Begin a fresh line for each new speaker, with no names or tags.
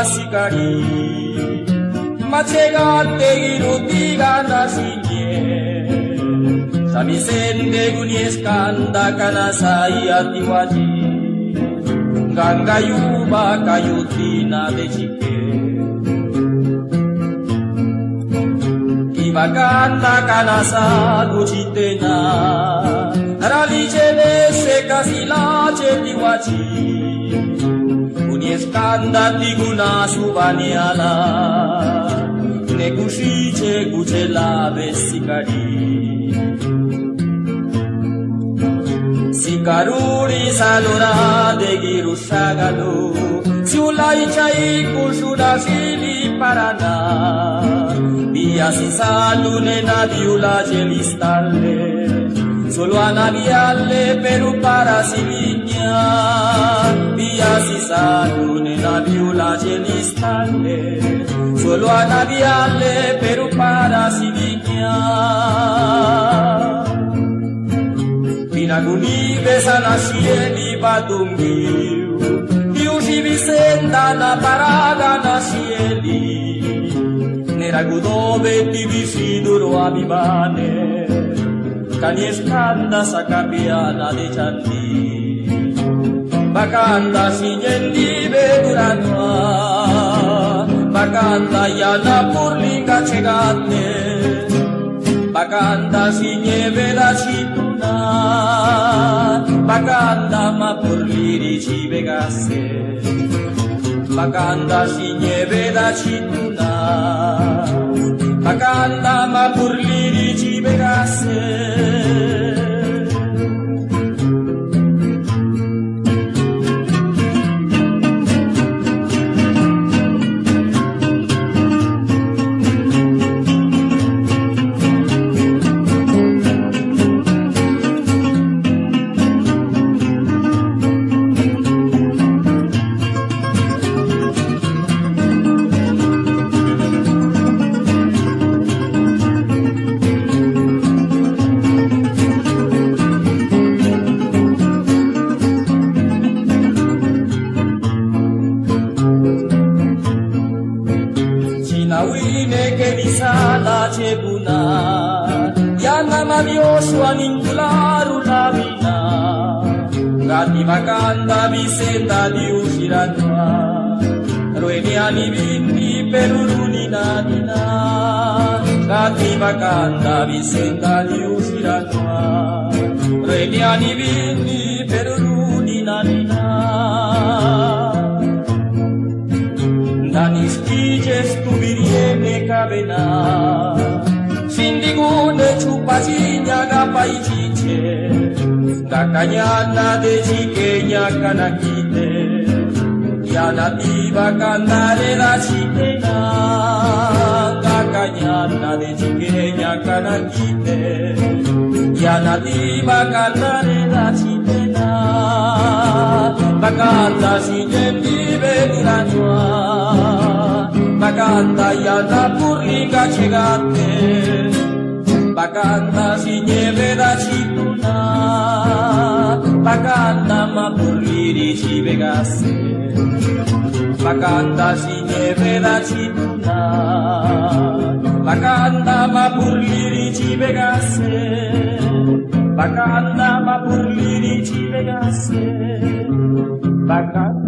sikari Machegate girudiga nasinye Samisende gunyeskanda kanasai atiwaji Gangayuba kayutina dechike Kibakanda kanasa guchitena Ralichele sekasila chetiwachi Unieskanda tiguna subaniala Nekushiche kuchela besikari Sikaruri salura de girushagalo Siulai chai kushura fili parana Via si salune na viula gelistale Solo a navialle per un parasiligna Via si salune na viula gelistale Solo a navialle per un parasiligna Pinaguni besana sieni batungiu Diushi visenda na paraga na sieni Neragudove ti visiduro abibane Kanieskanda sakapiana de chandi Bakanda sinyendi beduranwa Bakanda yana purlinga chegate Bakanda sinyeve da chituna Bakanda ma purliri chibegase Bakanda sinyeve da chituna Bakanda ma purliri chibegase Nawine ke bisala chebuna Yana mavioso anincularu lavina Gati bakanda visenda di ushiranwa Roeni anivindi peruruni nadina Gati bakanda visenda di ushiranwa Roeni anivindi peruruni nadina Daniskije stubiriene kavena Sindigune chupazinya gapaichiche Gakanyana de chikenya kanakite Yana diva kandare la chitena Gakanyana de chikenya kanakite Yana diva kandare la chitena Bakanda sinyendi beduranwa Bakanda yana purlinga chegate Bakanda sinyeve da chituna Bakanda ma purliri chibegase Bakanda sinyeve da chituna Bakanda ma purliri chibegase Bakanda ma purliri chibegase Bakanda